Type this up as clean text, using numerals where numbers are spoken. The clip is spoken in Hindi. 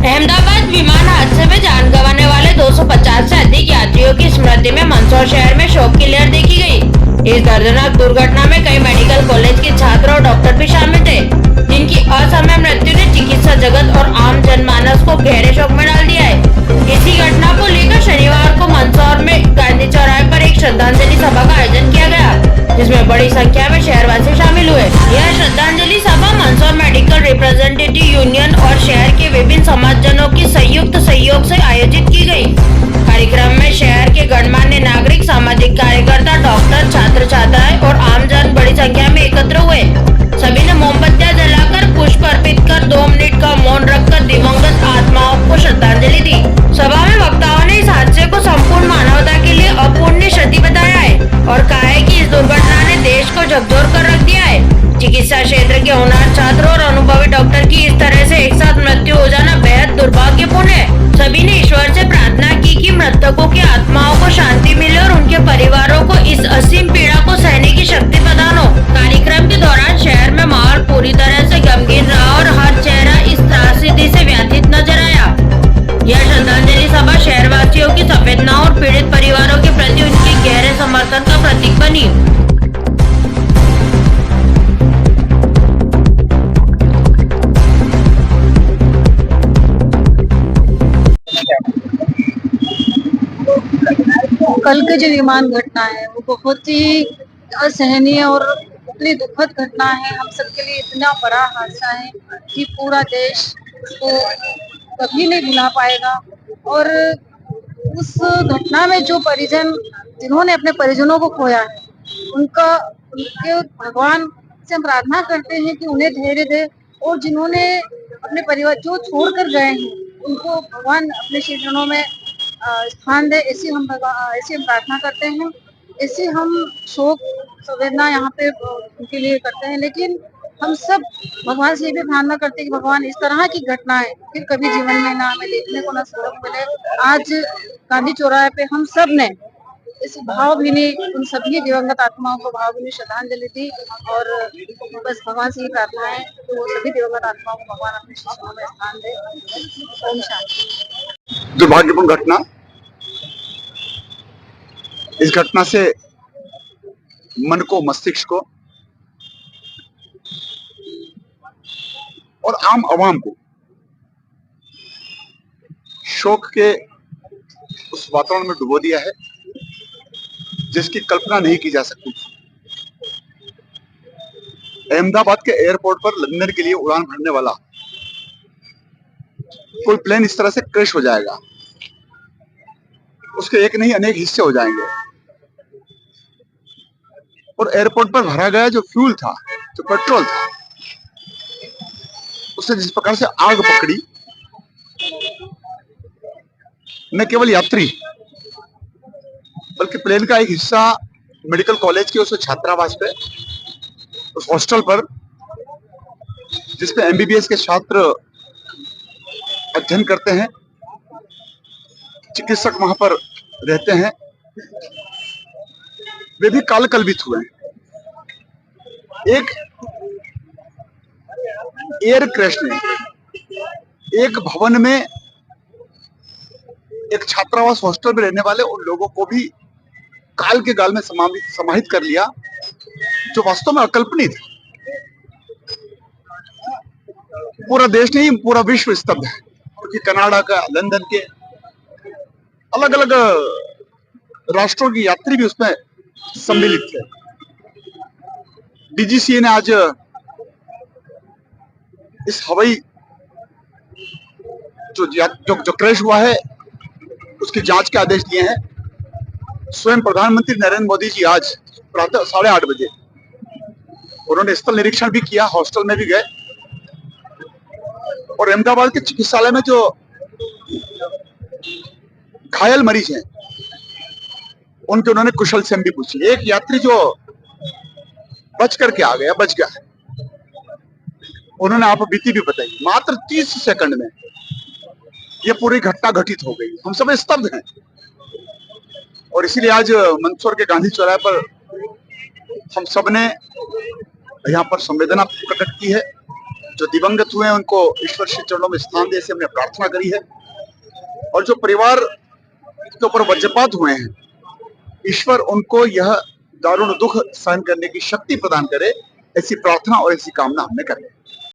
अहमदाबाद विमान हादसे में जान गंवाने वाले 250 से अधिक यात्रियों की स्मृति में मंदसौर शहर में शोक की लहर देखी गई। इस दर्दनाक दुर्घटना में कई मेडिकल कॉलेज के छात्र और डॉक्टर भी शामिल थे, जिनकी असमय मृत्यु ने चिकित्सा जगत और आम जनमानस को गहरे शोक में डाल दिया है। इसी घटना को लेकर शनिवार को मंदसौर में गांधी चौराहे पर एक श्रद्धांजलि सभा का आयोजन किया गया, जिसमें बड़ी संख्या में शहरवासी शामिल हुए। यह श्रद्धांजलि सभा मंदसौर मेडिकल रिप्रेजेंटेटिव यूनियन और शहर के विभिन्न समाजजनों की संयुक्त सहयोग से आयोजित की गई। कार्यक्रम में शहर के गणमान्य नागरिक, सामाजिक कार्यकर्ता, डॉक्टर, छात्र छात्राएं और आमजन बड़ी संख्या में एकत्र हुए। सभी ने मोमबत्तियां जलाकर, पुष्प अर्पित कर 2 मिनट का मौन रखकर दिवंगत आत्माओं को श्रद्धांजलि दी। सभा में वक्ताओं ने इस हादसे को संपूर्ण मानवता के लिए अपूर्णीय क्षति बताया है और कहा है कि इस दुर्घटना ने देश को झकझोर कर रख दिया है। चिकित्सा क्षेत्र के होनहार छात्र और अनुभवी डॉक्टर की इस तरह से एक साथ मृत्यु हो जाना बेहद दुर्भाग्यपूर्ण है। सभी ने ईश्वर से प्रार्थना की कि मृतकों की आत्माओं को शांति मिले और उनके परिवारों को इस असीम पीड़ा को सहने की शक्ति प्रदान हो। कार्यक्रम के दौरान शहर में माहौल पूरी तरह से गमगीन रहा और हर चेहरा इस त्रासदी से व्यथित नजर आया। यह श्रद्धांजलि सभा शहरवासियों की संवेदनाओं और पीड़ित परिवारों के प्रति उनके गहरे समर्थन का प्रतीक बनी। कल की जो विमान घटना है वो बहुत ही असहनीय और इतनी दुखद घटना है। हम सबके लिए इतना बड़ा हादसा है कि पूरा देश उसको कभी नहीं भुला पाएगा। और उस घटना में जो परिजन, जिन्होंने अपने परिजनों को खोया है, उनके भगवान से हम प्रार्थना करते हैं कि उन्हें धैर्य दे, और जिन्होंने अपने परिवार जो छोड़ कर गए हैं उनको भगवान अपने चरणों में स्थान दे, ऐसी हम प्रार्थना करते हैं। ऐसी हम शोक संवेदना यहाँ पे उनके लिए करते हैं। लेकिन हम सब भगवान से भी प्रार्थना करते हैं कि भगवान इस तरह की घटनाएं फिर कभी जीवन में ना हमें देखने को ना सुनने को मिले। आज गांधी चौराहे पे हम सब ने इस भावभीनी उन सभी दिवंगत आत्माओं को भावभीनी श्रद्धांजलि दी, और बस भगवान से ही प्रार्थना है कि वो सभी दिवंगत आत्माओं को भगवान अपने चरणों में स्थान दे। ओम शांति। दुर्भाग्यपूर्ण घटना। इस घटना से मन को, मस्तिष्क को और आम आवाम को शोक के उस वातावरण में डुबो दिया है जिसकी कल्पना नहीं की जा सकती। अहमदाबाद के एयरपोर्ट पर लंदन के लिए उड़ान भरने वाला कोई प्लेन इस तरह से क्रैश हो जाएगा, उसके एक नहीं अनेक हिस्से हो जाएंगे। और एयरपोर्ट पर भरा गया जो फ्यूल था, जो पेट्रोल था, उससे जिस प्रकार से आग पकड़ी, न केवल यात्री बल्कि प्लेन का एक हिस्सा मेडिकल कॉलेज के उस छात्रावास पे, उस हॉस्टल पर जिसपे एमबीबीएस के छात्र अध्ययन करते हैं, चिकित्सक वहां पर रहते हैं, वे भी काल कल्पित हुए हैं। एक एयर क्रैश ने एक भवन में, एक छात्रावास हॉस्टल में रहने वाले उन लोगों को भी काल के गाल में समाहित कर लिया, जो वास्तव में अकल्पनीय था। पूरा देश नहीं, पूरा विश्व स्तब्ध है, क्योंकि कनाडा का, लंदन के अलग अलग राष्ट्रों की यात्री भी उसमें सम्मिलित थे। डीजीसीए ने आज इस हवाई जो क्रैश हुआ है उसकी जांच के आदेश दिए हैं। स्वयं प्रधानमंत्री नरेंद्र मोदी जी आज प्रातः 8:30 बजे उन्होंने स्थल निरीक्षण भी किया, हॉस्टल में भी गए, और अहमदाबाद के चिकित्सालय में जो घायल मरीज हैं उनके उन्होंने कुशल से भी पूछी। एक यात्री जो बच करके आ गया, बच गया, उन्होंने आप बीती भी बताई। मात्र 30 सेकंड में ये पूरी घटना घटित हो गई। हम सब स्तब्ध हैं, और इसीलिए आज मंदसौर के गांधी चौराहे पर हम सब ने यहाँ पर संवेदना प्रकट की है। जो दिवंगत हुए हैं उनको ईश्वर श्री चरणों में स्थान दे, से हमने प्रार्थना करी है। और जो परिवार के ऊपर वज्रपात हुए हैं, ईश्वर उनको यह दारुण दुख सहन करने की शक्ति प्रदान करे, ऐसी प्रार्थना और ऐसी कामना हमने करी।